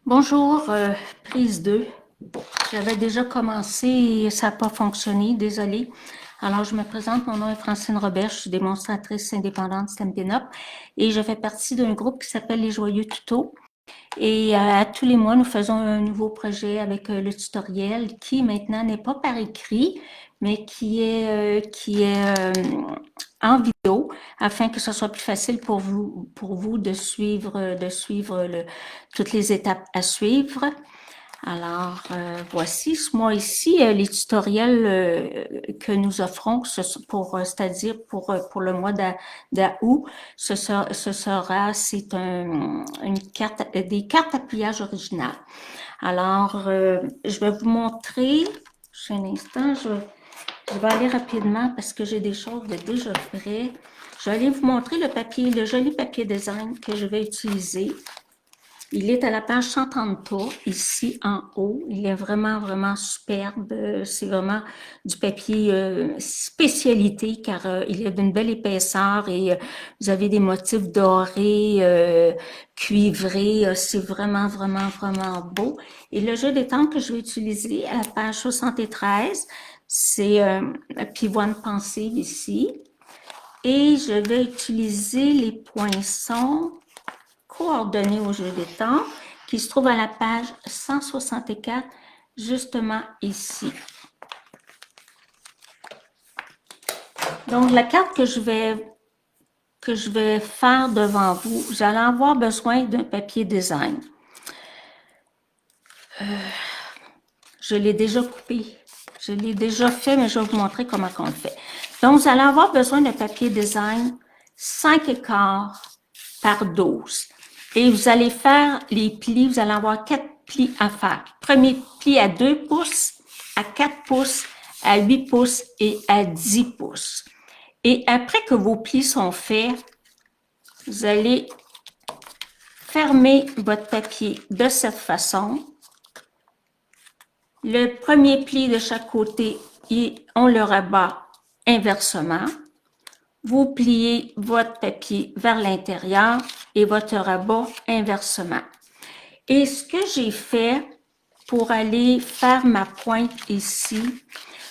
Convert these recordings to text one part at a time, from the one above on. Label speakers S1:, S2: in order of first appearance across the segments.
S1: Bonjour, prise 2. J'avais déjà commencé et ça n'a pas fonctionné, désolée. Alors, je me présente, mon nom est Francine Robert, je suis démonstratrice indépendante Stampin' Up et je fais partie d'un groupe qui s'appelle Les Joyeux Tutos. Et à tous les mois, nous faisons un nouveau projet avec le tutoriel qui maintenant n'est pas par écrit, mais qui est en vidéo afin que ce soit plus facile pour vous de suivre toutes les étapes à suivre. Alors, voici, moi ici, les tutoriels que nous offrons, c'est-à-dire pour le mois d'août, c'est des cartes à pliage originales. Alors, je vais vous montrer, un instant, je vais aller rapidement parce que j'ai des choses de déjà prêt. Je vais aller vous montrer le joli papier design que je vais utiliser. Il est à la page 133, ici en haut. Il est vraiment, vraiment superbe. C'est vraiment du papier spécialité car il est d'une belle épaisseur et vous avez des motifs dorés, cuivrés. C'est vraiment, vraiment, vraiment beau. Et le jeu des teintes que je vais utiliser à la page 73, c'est pivoine pensive ici. Et je vais utiliser les poinçons coordonnées au jeu des temps, qui se trouve à la page 164, justement ici. Donc, la carte que je vais faire devant vous, vous allez avoir besoin d'un papier design. Je l'ai déjà coupé. Je l'ai déjà fait, mais je vais vous montrer comment on le fait. Donc, vous allez avoir besoin d'un papier design 5 écarts par 12. Et vous allez faire les plis, vous allez avoir 4 plis à faire. Premier pli à 2 pouces, à 4 pouces, à 8 pouces et à 10 pouces. Et après que vos plis sont faits, vous allez fermer votre papier de cette façon. Le premier pli de chaque côté, on le rabat inversement. Vous pliez votre papier vers l'intérieur et votre rabat inversement. Et ce que j'ai fait pour aller faire ma pointe ici,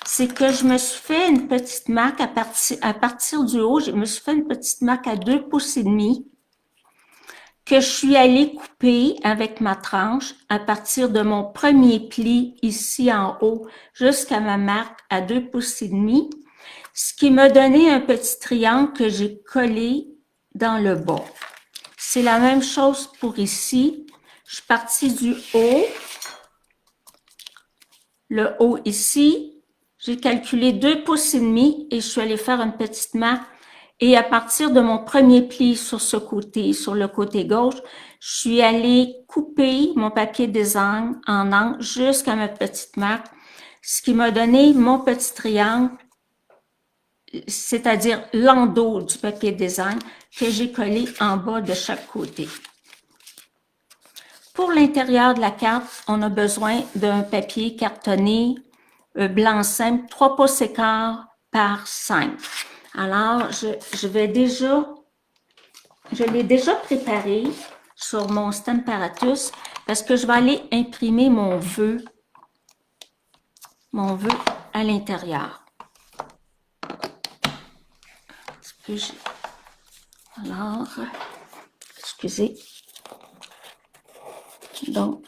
S1: c'est que je me suis fait une petite marque à partir du haut, je me suis fait une petite marque à 2 pouces et demi que je suis allée couper avec ma tranche à partir de mon premier pli ici en haut jusqu'à ma marque à 2 pouces et demi, ce qui m'a donné un petit triangle que j'ai collé dans le bas. C'est la même chose pour ici. Je suis partie du haut, le haut ici, j'ai calculé 2 pouces et demi et je suis allée faire une petite marque. Et à partir de mon premier pli sur ce côté, sur le côté gauche, je suis allée couper mon papier design en angle jusqu'à ma petite marque, ce qui m'a donné mon petit triangle, c'est-à-dire l'endos du papier design que j'ai collé en bas de chaque côté. Pour l'intérieur de la carte, on a besoin d'un papier cartonné blanc simple, 3 pouces et quart par 5. Alors, je l'ai déjà préparé sur mon Stamparatus parce que je vais aller imprimer mon vœu à l'intérieur. Alors, excusez. Donc,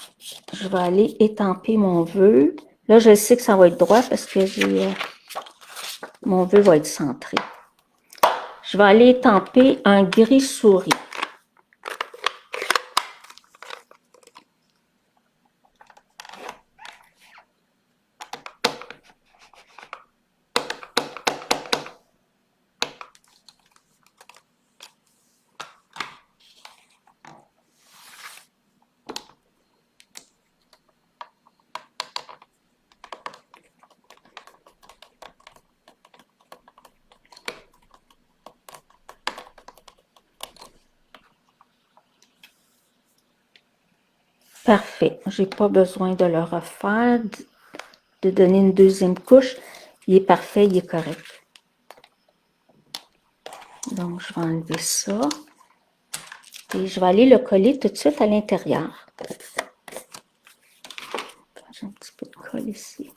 S1: je vais aller étamper mon vœu. Là, je sais que ça va être droit parce que mon vœu va être centré. Je vais aller étamper un gris souris. Parfait. Je n'ai pas besoin de le refaire, de donner une deuxième couche. Il est parfait, il est correct. Donc, je vais enlever ça. Et je vais aller le coller tout de suite à l'intérieur. colle ici.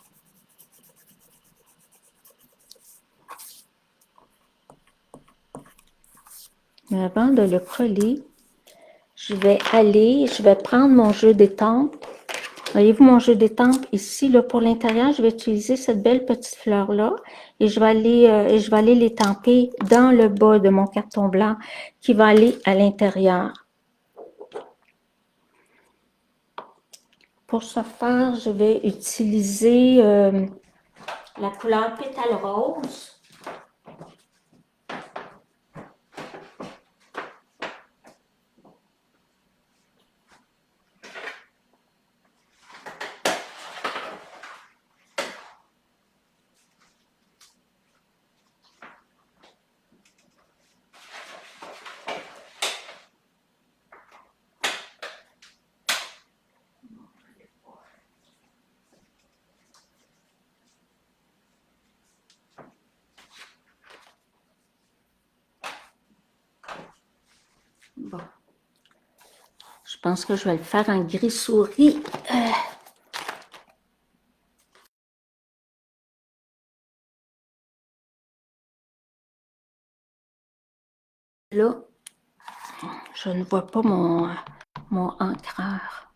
S1: Mais avant de le coller, je vais prendre mon jeu d'étampe. Voyez-vous mon jeu d'étampe ici, là, pour l'intérieur, je vais utiliser cette belle petite fleur-là et je vais aller l'étamper dans le bas de mon carton blanc qui va aller à l'intérieur. Pour ce faire, je vais utiliser la couleur pétale rose. Bon. Je pense que je vais le faire en gris souris. Là, je ne vois pas mon encreur.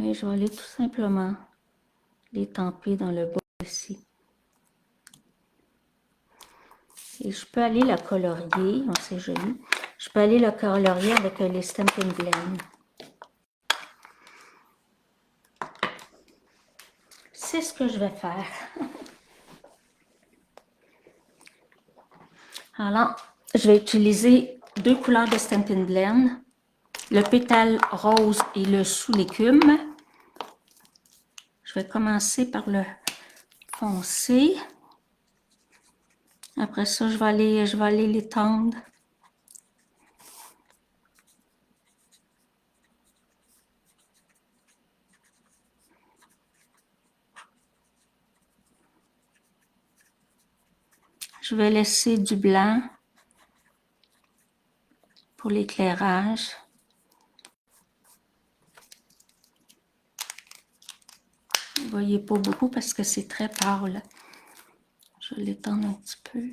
S1: Et je vais aller tout simplement l'étamper dans le bas ici. Et je peux aller la colorier, oh, c'est joli. Je peux aller la colorier avec les Stampin' Blend. C'est ce que je vais faire. Alors, je vais utiliser deux couleurs de Stampin' Blend, le pétale rose et le sous l'écume. Je vais commencer par le foncé. Après ça, je vais aller l'étendre. Je vais laisser du blanc pour l'éclairage. Vous ne voyez pas beaucoup parce que c'est très pâle. Je vais l'étendre un petit peu.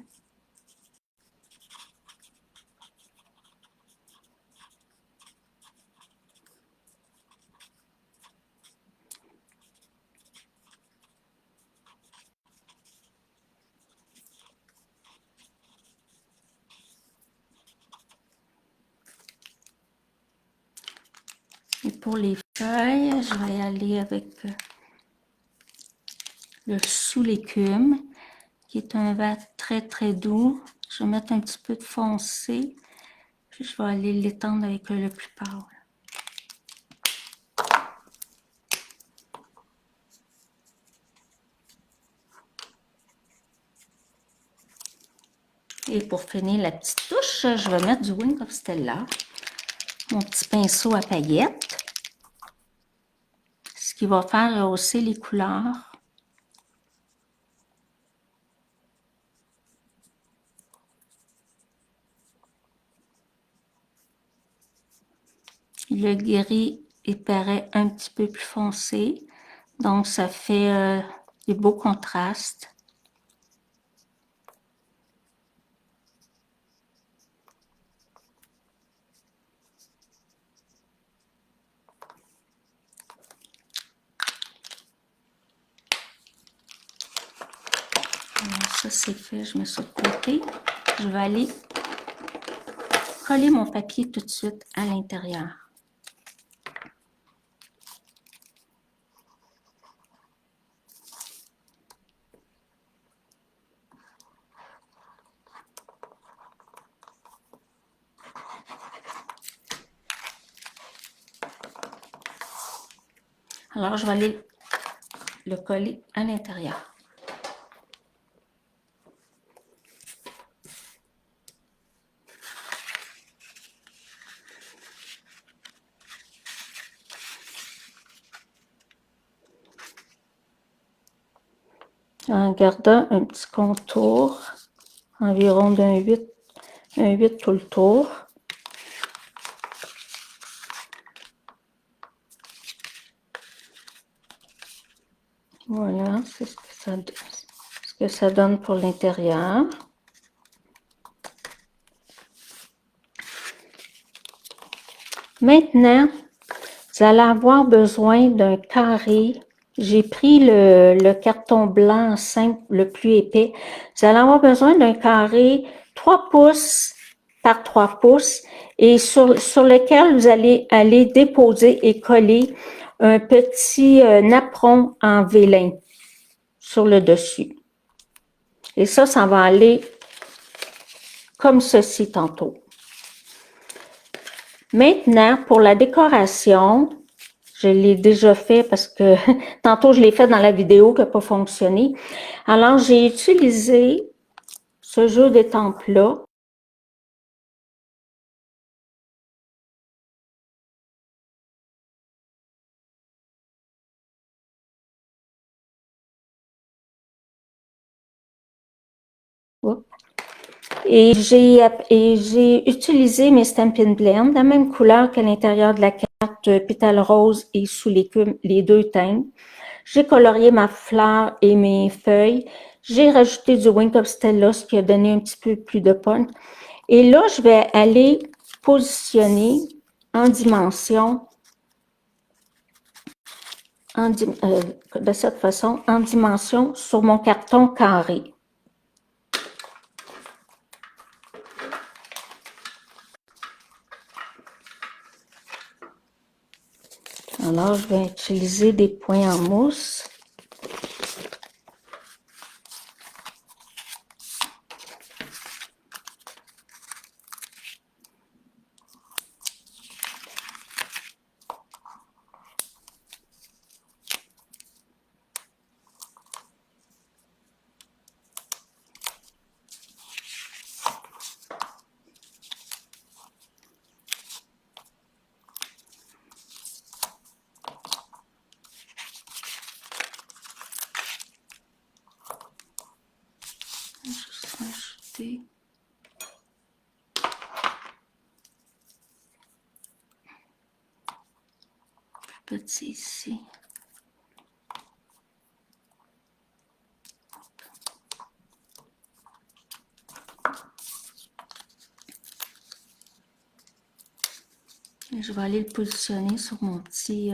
S1: Et pour les feuilles, je vais aller avec le sous l'écume, qui est un vert très très doux. Je vais mettre un petit peu de foncé, puis je vais aller l'étendre avec le plus pâle. Et pour finir la petite touche, je vais mettre du Wing of Stella, mon petit pinceau à paillettes, ce qui va faire rehausser les couleurs. Le gris, il paraît un petit peu plus foncé, donc ça fait des beaux contrastes. Alors, ça c'est fait, je mets ça de côté. Je vais aller coller mon papier tout de suite à l'intérieur. Alors, je vais aller le coller à l'intérieur. en gardant un petit contour environ d'un 8 tout le tour. Voilà, c'est ce que ça donne pour l'intérieur. Maintenant, vous allez avoir besoin d'un carré. J'ai pris le carton blanc simple, le plus épais. Vous allez avoir besoin d'un carré 3 pouces par 3 pouces et sur lequel vous allez aller déposer et coller un petit napperon en vélin sur le dessus. Et ça va aller comme ceci tantôt. Maintenant, pour la décoration, je l'ai déjà fait parce que tantôt je l'ai fait dans la vidéo qui n'a pas fonctionné. Alors, j'ai utilisé ce jeu d'étampes-là. Et j'ai utilisé mes Stampin' Blend, la même couleur qu'à l'intérieur de la carte, pétale rose et sous l'écume, les deux teintes. J'ai colorié ma fleur et mes feuilles. J'ai rajouté du Wink of Stella, ce qui a donné un petit peu plus de punch. Et là, je vais aller positionner en dimension, de cette façon, en dimension sur mon carton carré. Alors, je vais utiliser des points en mousse. Juste rajouter petit ici. Et je vais aller le positionner sur mon petit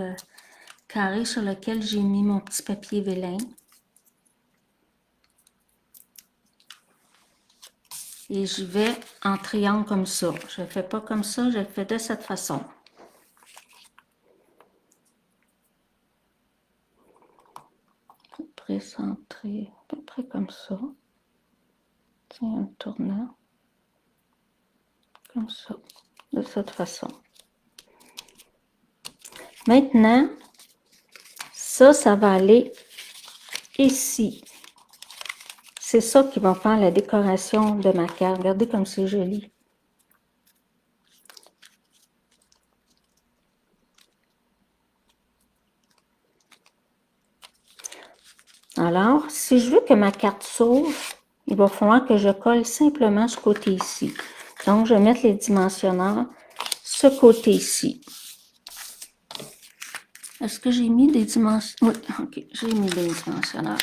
S1: carré sur lequel j'ai mis mon petit papier vélin. Et je vais en triangle comme ça. Je ne le fais pas comme ça, je le fais de cette façon. À peu près centré, à peu près comme ça. Tiens, en tournant. Comme ça, de cette façon. Maintenant, ça va aller ici. C'est ça qui va faire la décoration de ma carte. Regardez comme c'est joli. Alors, si je veux que ma carte s'ouvre, il va falloir que je colle simplement ce côté ici. Donc, je vais mettre les dimensionneurs ce côté ici. Est-ce que j'ai mis des dimensions? Oui, ok, j'ai mis des dimensionneurs.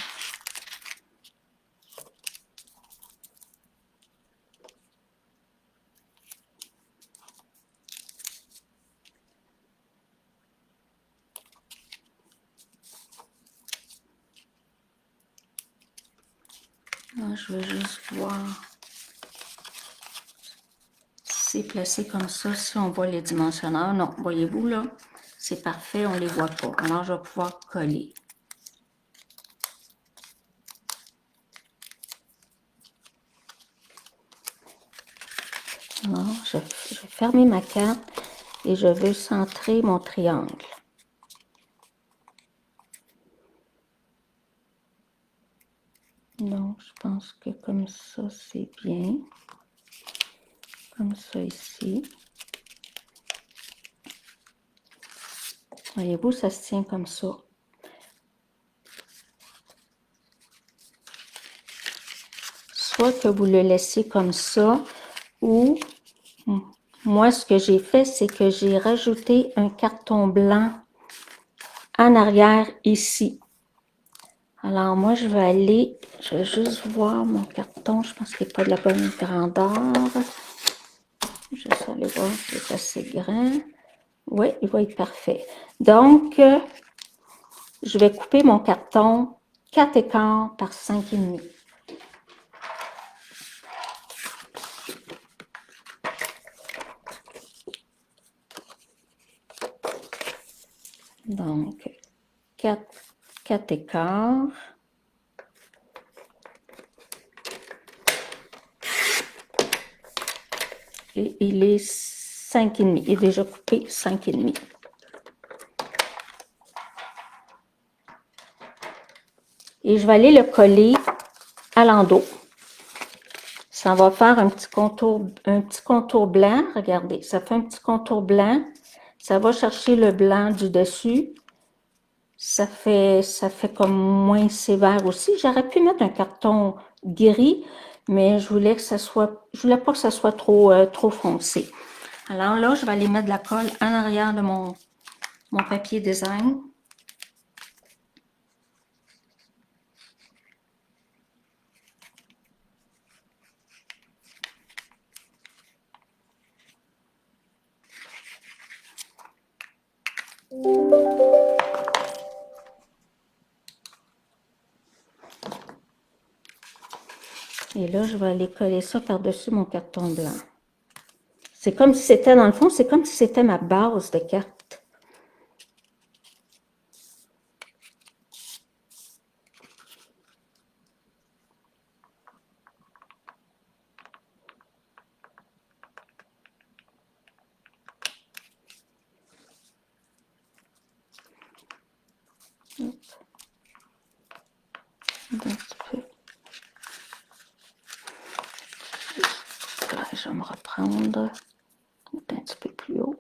S1: Là, je vais juste voir si c'est placé comme ça, si on voit les dimensionneurs. Non, voyez-vous là, c'est parfait, on ne les voit pas. Alors, je vais pouvoir coller. Alors, je vais fermer ma carte et je veux centrer mon triangle. Donc, je pense que comme ça, c'est bien. Comme ça ici. Voyez-vous, ça se tient comme ça. soit que vous le laissiez comme ça, ou moi, ce que j'ai fait, c'est que j'ai rajouté un carton blanc en arrière ici. Alors, moi, je vais juste voir mon carton. Je pense qu'il n'est pas de la bonne grandeur. Je vais juste aller voir s'il est assez grand. Oui, il va être parfait. Donc, je vais couper mon carton 4 écarts par 5,5. Donc, 4 écarts. Et il est 5,5. Il est déjà coupé 5,5. Et je vais aller le coller à l'endos. Ça va faire un petit contour blanc. Regardez, ça fait un petit contour blanc. Ça va chercher le blanc du dessus. Ça fait comme moins sévère aussi. J'aurais pu mettre un carton gris, mais je voulais pas que ça soit trop foncé. Alors là, je vais aller mettre de la colle en arrière de mon papier design. Et là, je vais aller coller ça par-dessus mon carton blanc. C'est comme si c'était, dans le fond, c'est comme si c'était ma base de carte. Hop. Un petit peu. Là, je vais me reprendre un petit peu plus haut.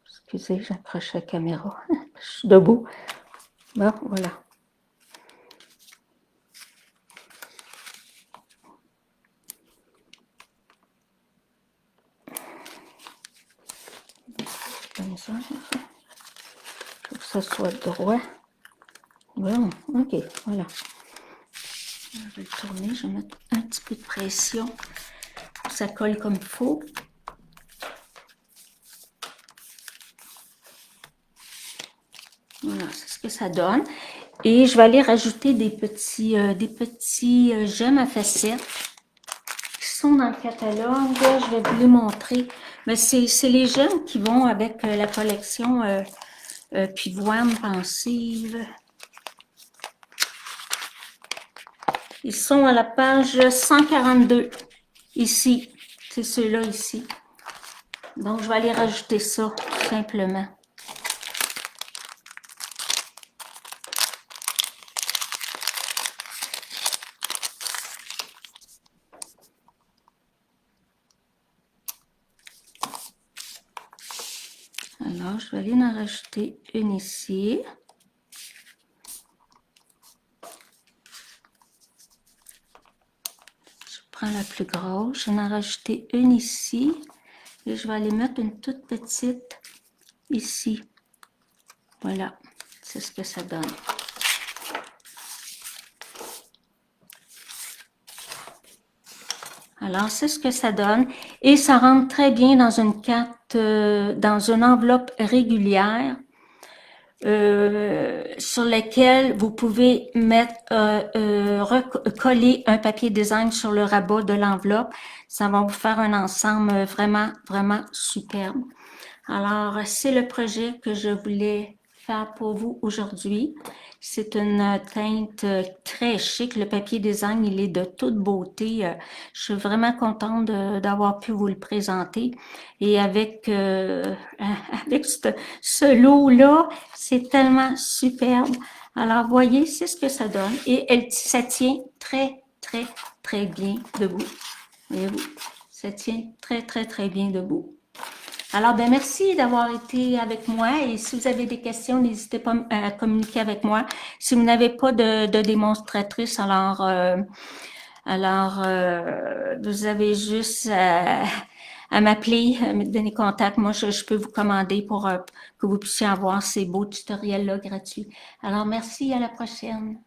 S1: Excusez, j'accroche la caméra. Je suis debout. Bon, voilà. Comme ça. Il faut que ça soit droit. Bon, ok, voilà. Je vais le tourner, je vais mettre un petit peu de pression pour que ça colle comme il faut. Voilà, c'est ce que ça donne. Et je vais aller rajouter des petits gemmes à facettes qui sont dans le catalogue. Je vais vous les montrer. Mais c'est les gemmes qui vont avec la collection Pivoine Pensive. Ils sont à la page 142, ici. C'est ceux-là ici. Donc, je vais aller rajouter ça, tout simplement. Alors, je vais aller en rajouter une ici. Je prends la plus grosse, je vais en rajouter une ici. Et je vais aller mettre une toute petite ici. Voilà, c'est ce que ça donne. Alors, c'est ce que ça donne. Et ça rentre très bien dans une carte, dans une enveloppe régulière. Sur lesquels vous pouvez mettre coller un papier design sur le rabat de l'enveloppe. Ça va vous faire un ensemble vraiment, vraiment superbe. Alors, c'est le projet que je voulais faire pour vous aujourd'hui. C'est une teinte très chic. Le papier design, il est de toute beauté. Je suis vraiment contente d'avoir pu vous le présenter. Et avec ce lot-là, c'est tellement superbe. Alors, voyez, c'est ce que ça donne. Et ça tient très, très, très bien debout. Voyez-vous, ça tient très, très, très bien debout. Alors, ben merci d'avoir été avec moi et si vous avez des questions, n'hésitez pas à communiquer avec moi. Si vous n'avez pas de démonstratrice, alors Alors, vous avez juste à m'appeler, à me donner contact. Moi, je peux vous commander pour que vous puissiez avoir ces beaux tutoriels-là gratuits. Alors, merci, à la prochaine.